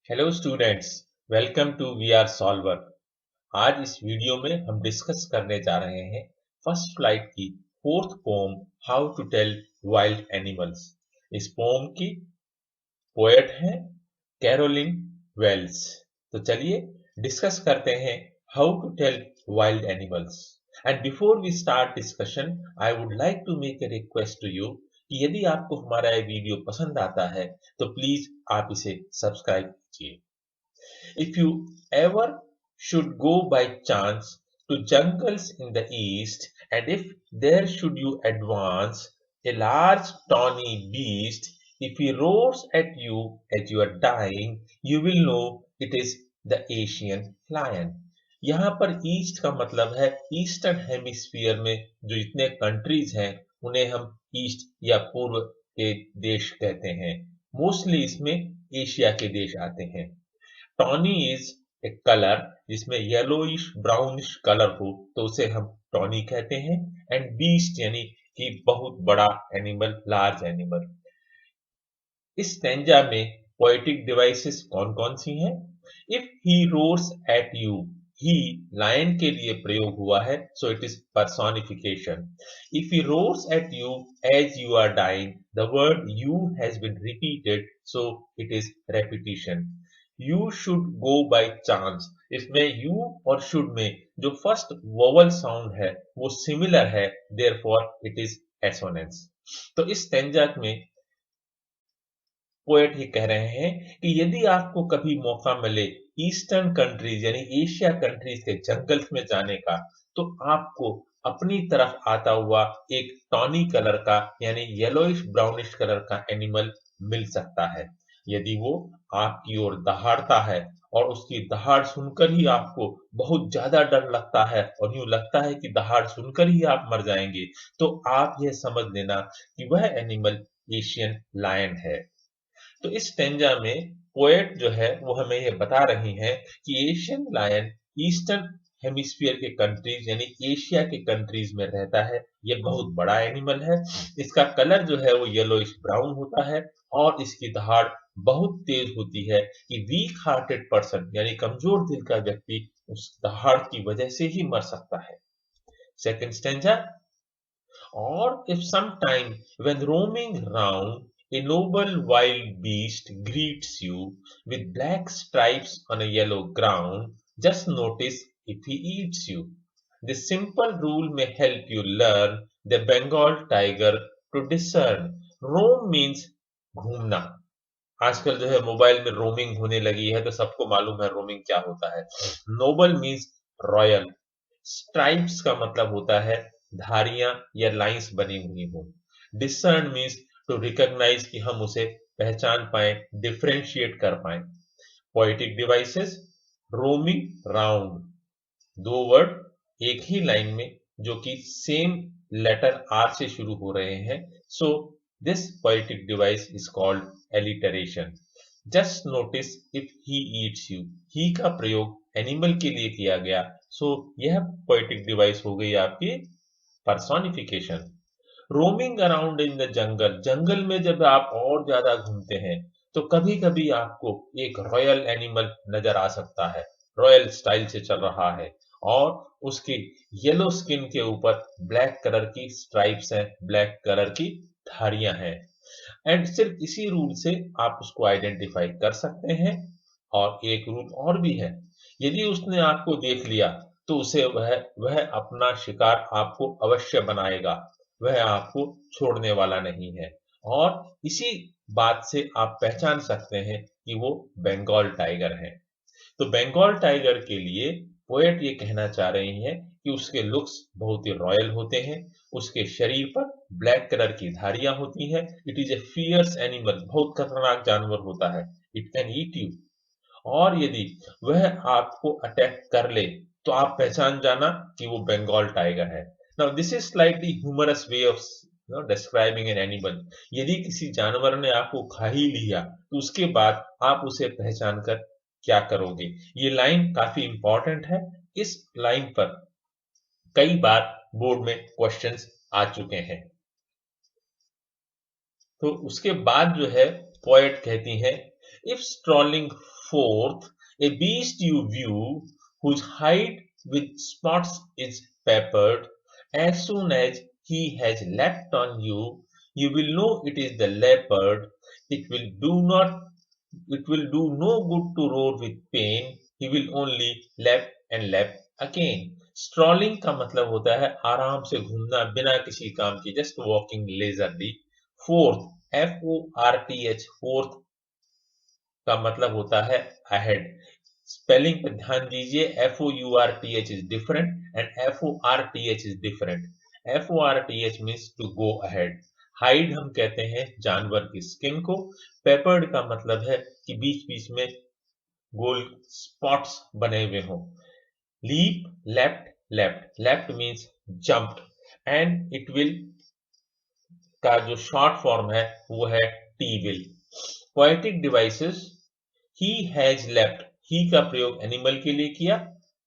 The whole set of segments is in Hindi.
Hello students, welcome to we are solver. आज इस वीडियो में हम डिस्कस करने जा रहे हैं फर्स्ट फ्लाइट की fourth poem how to tell wild animals. इस पोम की पोएट हैं कैरोलिन वेल्स। तो चलिए डिस्कस करते हैं how to tell wild animals. And before we start discussion, I would like to make a request to you कि यदि आपको हमारा ये वीडियो पसंद आता है तो प्लीज आप इसे सब्सक्राइब कीजिए। If you ever should go by chance to jungles in the east, and if there should you advance a large tawny beast, if he roars at you as you are dying, you will know it is the Asian lion. यहाँ पर ईस्ट का मतलब है ईस्टर्न हेमिस्फीयर में जो जितने कंट्रीज हैं उन्हें हम ईस्ट या पूर्व के देश कहते हैं। मोस्टली इसमें एशिया के देश आते हैं। टॉनी इज ए कलर जिसमें येलोइश ब्राउनिश कलर हो तो उसे हम टॉनी कहते हैं। एंड बीस्ट यानी कि बहुत बड़ा एनिमल, लार्ज एनिमल। इस स्टैंजा में पोएटिक डिवाइसेस कौन कौन सी हैं? If he roars at you, he lion के लिए प्रयोग हुआ है, so it is personification. If he roars at you as you are dying, the word you has been repeated, so it is repetition. You should go by chance, इसमें यू और शुड में जो फर्स्ट वोवल साउंड है वो सिमिलर है, देयरफॉर इट इज एसोनेंस। तो इस स्टैंजा में पोएट ये कह रहे हैं कि यदि आपको कभी मौका मिले ईस्टर्न कंट्रीज यानी एशिया कंट्रीज के जंगल्स में जाने का, तो आपको अपनी तरफ आता हुआ एक टॉनी कलर का यानी येलोइश ब्राउनिश कलर का एनिमल मिल सकता है। यदि वो आपकी ओर दहाड़ता है और उसकी दहाड़ सुनकर ही आपको बहुत ज्यादा डर लगता है और यूं लगता है कि दहाड़ सुनकर ही आप मर जाएंगे, तो आप यह समझ लेना कि वह एनिमल एशियन लायन है। तो इस स्टेंजा में पोएट जो है वो हमें ये बता रही हैं कि एशियन लायन ईस्टर्न हेमिस्फीयर के कंट्रीज यानी एशिया के कंट्रीज में रहता है। ये बहुत बड़ा एनिमल है। इसका कलर जो है वो येलोइश ब्राउन होता है और इसकी दहाड़ बहुत तेज होती है कि वीक हार्टेड पर्सन यानी कमजोर दिल का व्यक्ति उस दहाड़ की वजह से ही मर सकता है। Second stanza, or if sometime when roaming round a noble wild beast greets you with black stripes on a yellow ground, just notice if he eats you. This simple rule may help you learn the Bengal tiger to discern. Roam means घूमना। आजकल जो है मोबाइल में रोमिंग होने लगी है तो सबको मालूम है रोमिंग क्या होता है। Nobel means royal. स्ट्राइप्स का मतलब होता है धारियां या लाइंस बनी हुई हो। डिसर्न मीन्स टू रिकॉग्नाइज कि हम उसे पहचान पाए, डिफरेंशिएट कर पाए। पोएटिक डिवाइसेस, रोमिंग राउंड, दो वर्ड एक ही लाइन में जो कि सेम लेटर आर से शुरू हो रहे हैं, so this poetic device is called alliteration. Just notice if he eats you, he का प्रयोग एनिमल के लिए किया गया, सो यह पोएटिक डिवाइस हो गई आपकी personification. Roaming around in the jungle, जंगल में जब आप और ज्यादा घूमते हैं तो कभी कभी आपको एक रॉयल एनिमल नजर आ सकता है, रॉयल स्टाइल से चल रहा है और उसकी येलो स्किन के ऊपर ब्लैक कलर की स्ट्राइप्स हैं, ब्लैक कलर की धारियां हैं। एंड सिर्फ इसी रूल से आप उसको आइडेंटिफाई कर सकते हैं। और एक रूल और भी है, यदि उसने आपको देख लिया तो उसे वह अपना शिकार आपको अवश्य बनाएगा, वह आपको छोड़ने वाला नहीं है। और इसी बात से आप पहचान सकते हैं कि वो बंगाल टाइगर है। तो बंगाल टाइगर के लिए पोएट ये कहना चाह रही हैं कि उसके लुक्स बहुत ही रॉयल होते हैं, उसके शरीर पर ब्लैक कलर की धारियां होती हैं। It is a fierce animal, बहुत खतरनाक जानवर होता है। इट कैन ईट यू, और यदि वह आपको अटैक कर ले तो आप पहचान जाना कि वो बंगाल टाइगर है। Now this is slightly humorous way of describing an animal. यदि किसी जानवर ने आपको खा ही लिया तो उसके बाद आप उसे पहचान कर क्या करोगे? ये लाइन काफी इंपॉर्टेंट है। इस लाइन पर कई बार बोर्ड में क्वेश्चंस आ चुके हैं। तो उसके बाद जो है पोएट कहती हैं If strolling forth, a beast you view, whose hide with spots is peppered, as soon as he has leapt on you, you will know it is the leopard. It will do not it will do no good to roar with pain. He will only lap and lap again. Strolling का मतलब होता है आराम से घूमना बिना किसी काम के, just walking leisurely. Fourth, FORTH, fourth का मतलब होता है अहेड। स्पेलिंग पर ध्यान दीजिए, FOURTH is different and FORTH is different. FORTH means to go ahead. Hide हम कहते हैं जानवर की स्किन को। पेपर्ड का मतलब है कि बीच बीच में गोल स्पॉट्स बने हुए हों। Leap, left, left, left means jumped and it will का जो शॉर्ट फॉर्म है वो है T will. Poetic devices, he has left, ही का प्रयोग एनिमल के लिए किया,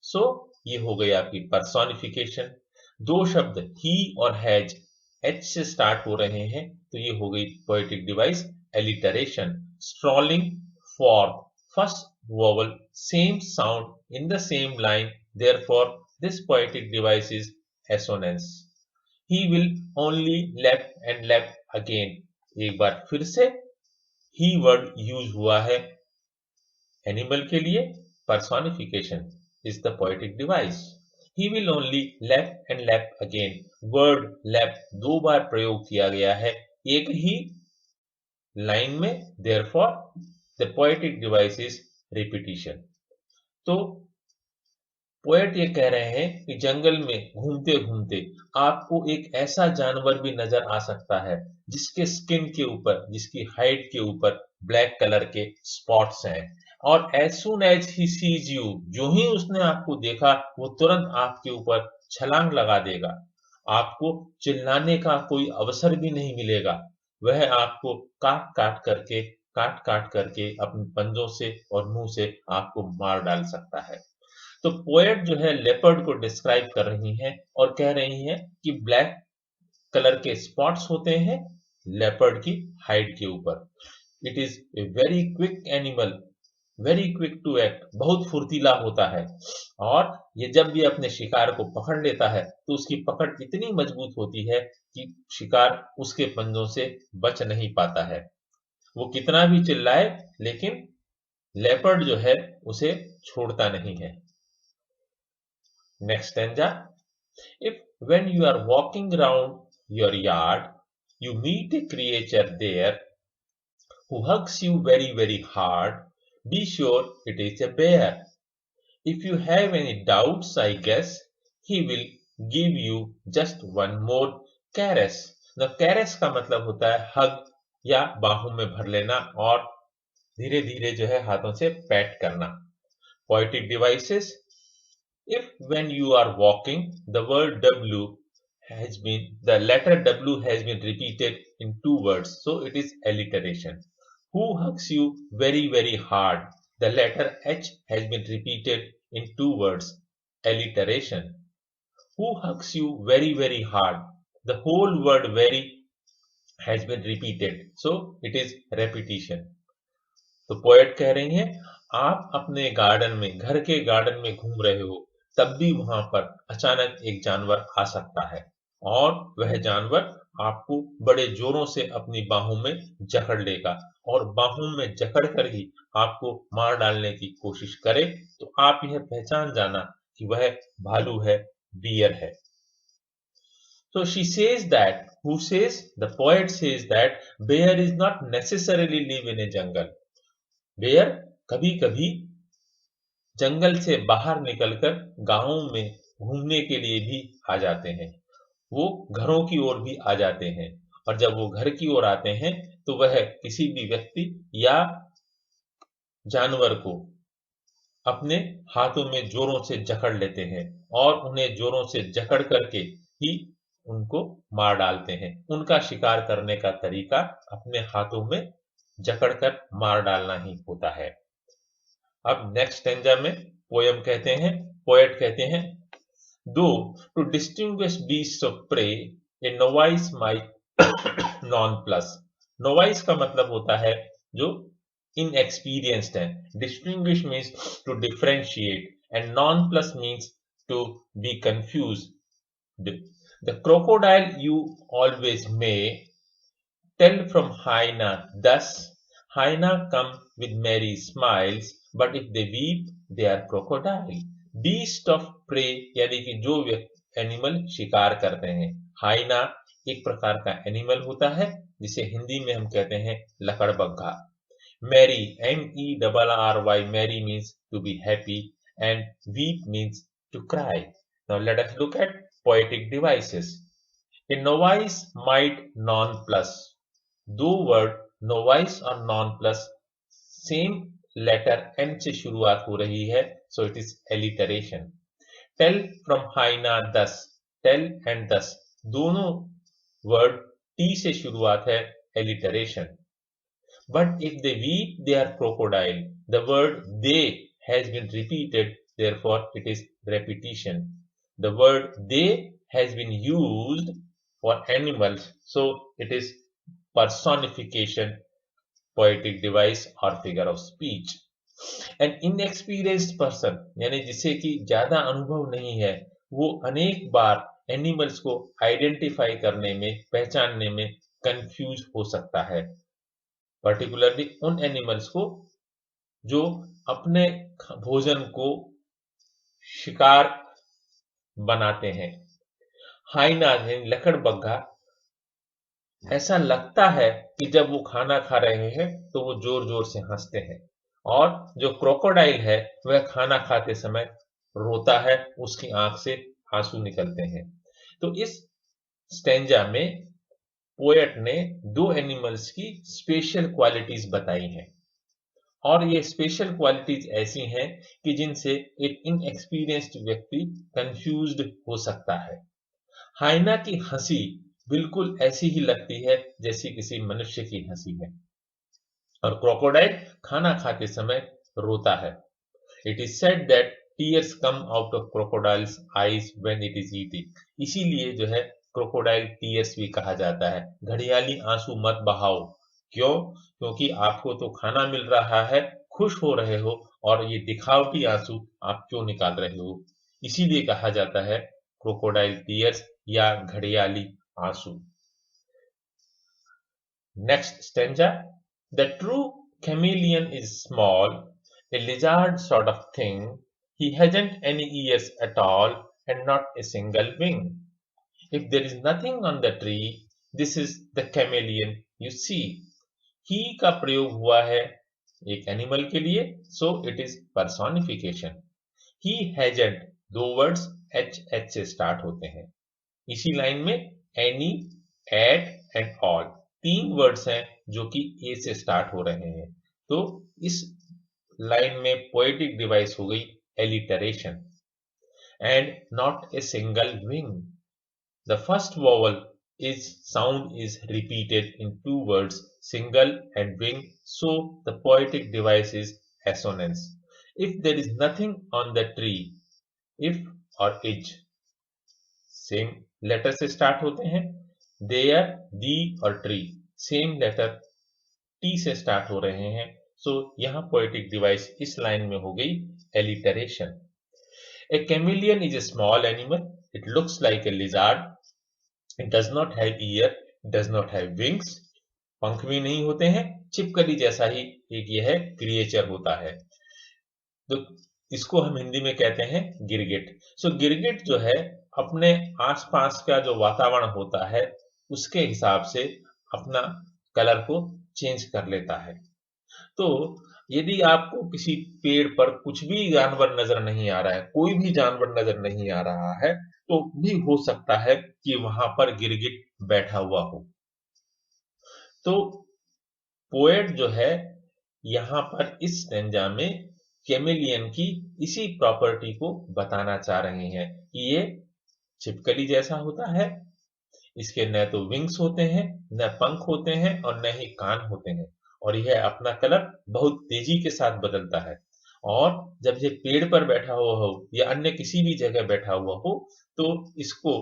सो ये हो गई आपकी पर्सोनिफिकेशन। दो शब्द ही और हैज एच से स्टार्ट हो रहे हैं तो ये हो गई poetic device alliteration. Strolling forth, first vowel, same sound in the same line, therefore this poetic device is assonance. He will only lap and lap again. एक बार फिर से he वर्ड यूज हुआ है एनिमल के लिए। personification is the poetic device. He will only lap and lap again. Word lap दो बार प्रयोग किया गया है एक ही लाइन में, therefore the poetic device is repetition. तो पोएट ये कह रहे हैं कि जंगल में घूमते घूमते आपको एक ऐसा जानवर भी नजर आ सकता है जिसके स्किन के ऊपर, जिसकी हाइट के ऊपर ब्लैक कलर के स्पॉट्स हैं, और as soon as he sees you, जो ही उसने आपको देखा वो तुरंत आपके ऊपर छलांग लगा देगा। आपको चिल्लाने का कोई अवसर भी नहीं मिलेगा। वह आपको काट काट करके अपने पंजों से और मुंह से आपको मार डाल सकता है। तो पोएट जो है लेपर्ड को डिस्क्राइब कर रही हैं और कह रही हैं कि ब्लैक कलर के स्पॉट्स होते हैं लेपर्ड की हाइड के ऊपर। It is a very quick animal, very quick to act, बहुत फुर्तीला होता है, और ये जब भी अपने शिकार को पकड़ लेता है तो उसकी पकड़ इतनी मजबूत होती है कि शिकार उसके पंजों से बच नहीं पाता है। वो कितना भी चिल्लाए लेकिन लेपर्ड जो है उसे छोड़ता नहीं है। Next stanza. If when you are walking round your yard, you meet a creature there who hugs you very hard, be sure it is a bear. If you have any doubts, I guess he will give you just one more caress. Now caress का मतलब होता है hug या बाहों में भर लेना और धीरे धीरे जो है हाथों से पैट करना। Poetic devices. If when you are walking, the word the letter W has been repeated in two words, so it is alliteration. Who hugs you very hard? The letter H has been repeated in two words, alliteration. Who hugs you very hard? The whole word very has been repeated, so it is repetition. तो पोएट कह रही हैं आप अपने गार्डन में, घर के गार्डन में घूम रहे हो, तब भी वहां पर अचानक एक जानवर आ सकता है और वह जानवर आपको बड़े जोरों से अपनी बाहों में जकड़ लेगा और बाहों में जकड़ कर ही आपको मार डालने की कोशिश करे तो आप यह पहचान जाना कि वह भालू है, बियर है। So she says that, who says? The poet says that bear is not necessarily live in a jungle. Bear कभी कभी जंगल से बाहर निकलकर गांवों में घूमने के लिए भी आ जाते हैं। वो घरों की ओर भी आ जाते हैं और जब वो घर की ओर आते हैं तो वह किसी भी व्यक्ति या जानवर को अपने हाथों में जोरों से जकड़ लेते हैं और उन्हें जोरों से जकड़ करके ही उनको मार डालते हैं। उनका शिकार करने का तरीका अपने हाथों में जकड़कर मार डालना ही होता है। अब नेक्स्ट स्टेंजा में पोएम कहते हैं, पोएट कहते हैं, दो to distinguish beast of prey a novice might nonplus. Novice का मतलब होता है जो inexperienced हैं. Distinguish means to differentiate and non-plus means to be confused. The crocodile you always may tell from hyena thus. Hyena come with merry smiles, but if they weep, they are crocodile. Beast of prey यानी कि जो एनिमल शिकार करते हैं. हाइना एक प्रकार का एनिमल होता है जिसे हिंदी में हम कहते हैं लकड़बग्घा. Merry MERRY merry means to be happy and weep means to cry. Now let us look at poetic devices. A novice might non-plus. दो वर्ड novice और non-plus सेम लेटर N से शुरुआत हो रही है, so it is alliteration. Tell from hyena thus. Tell and thus दोनों वर्ड T से शुरुआत है, alliteration. But if they weep, they are crocodile. The word they has been repeated, therefore it is repetition. The word they has been used for animals, so it is personification, poetic device or figure of speech. An inexperienced person यानी जिसे कि ज्यादा अनुभव नहीं है, वो अनेक बार एनिमल्स को आइडेंटिफाई करने में, पहचानने में कंफ्यूज हो सकता है, पर्टिकुलरली उन एनिमल्स को जो अपने भोजन को शिकार बनाते हैं. हाइना यानी लकड़बग्घा ऐसा लगता है कि जब वो खाना खा रहे हैं तो वो जोर जोर से हंसते हैं, और जो क्रोकोडाइल है वह खाना खाते समय रोता है, उसकी आंख से आंसू निकलते हैं. तो इस स्टेंजा में पोएट ने दो एनिमल्स की स्पेशल क्वालिटीज बताई हैं, और ये स्पेशल क्वालिटीज ऐसी हैं कि जिनसे एक इनएक्सपीरियंस्ड व्यक्ति कंफ्यूज्ड हो सकता है. हाइना की हंसी बिल्कुल ऐसी ही लगती है जैसी किसी मनुष्य की हंसी है, और क्रोकोडाइल खाना खाते समय रोता है. It is said that tears come out of crocodiles eyes when it is eating. इसीलिए जो है क्रोकोडाइल टीयर्स भी कहा जाता है. घड़ियाली आंसू मत बहाओ. क्यों? क्योंकि आपको तो खाना मिल रहा है, खुश हो रहे हो, और ये दिखावटी आंसू आप क्यों निकाल रहे हो. इसीलिए कहा जाता है क्रोकोडाइल टीयर्स या घड़ियाली आंसू. Next stanza. The true chameleon is small, a lizard sort of thing. He hasn't any ears at all and not a single wing. If there is nothing on the tree, this is the chameleon you see. He का प्रयोग हुआ है एक एनिमल के लिए, so it is personification. He hasn't, दो वर्ड्स H से स्टार्ट होते हैं. इसी लाइन में any, at and all तीन वर्ड्स हैं जो कि ए से स्टार्ट हो रहे हैं. तो इस लाइन में पोएटिक डिवाइस हो गई alliteration. And not a single wing. The first vowel is sound is repeated in two words, single and wing, so the poetic device is assonance. If there is nothing on the tree, if or is same letter से स्टार्ट होते हैं. देयर, दी और ट्री सेम लेटर टी से स्टार्ट हो रहे हैं, सो यहां पोएटिक डिवाइस इस लाइन में हो गई alliteration. A chameleon is a small animal. It looks like a lizard. It does not have year, does not have wings. पंख भी नहीं होते हैं. छिपकली जैसा ही एक यह क्रिएचर होता है. तो इसको हम हिंदी में कहते हैं गिरगिट. सो गिरगिट जो है अपने आसपास का जो वातावरण होता है उसके हिसाब से अपना कलर को चेंज कर लेता है. तो यदि आपको किसी पेड़ पर कुछ भी जानवर नजर नहीं आ रहा है, कोई भी जानवर नजर नहीं आ रहा है, तो भी हो सकता है कि वहां पर गिरगिट बैठा हुआ हो. तो पोएट जो है यहां पर इस स्टेंजा में कैमेलियन की इसी प्रॉपर्टी को बताना चाह रहे हैं कि ये छिपकली जैसा होता है. इसके न तो विंग्स होते हैं, न पंख होते हैं, और न ही कान होते हैं, और यह अपना कलर बहुत तेजी के साथ बदलता है. और जब ये पेड़ पर बैठा हुआ हो या अन्य किसी भी जगह बैठा हुआ हो तो इसको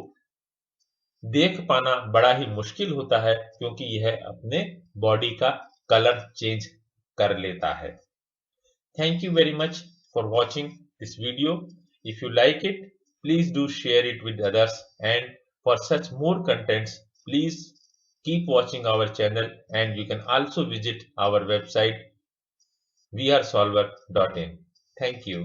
देख पाना बड़ा ही मुश्किल होता है, क्योंकि यह अपने बॉडी का कलर चेंज कर लेता है। Thank you very much for watching this video. If you like it, please do share it with others, and for such more contents, please keep watching our channel, and you can also visit our website vrsolver.in. Thank you.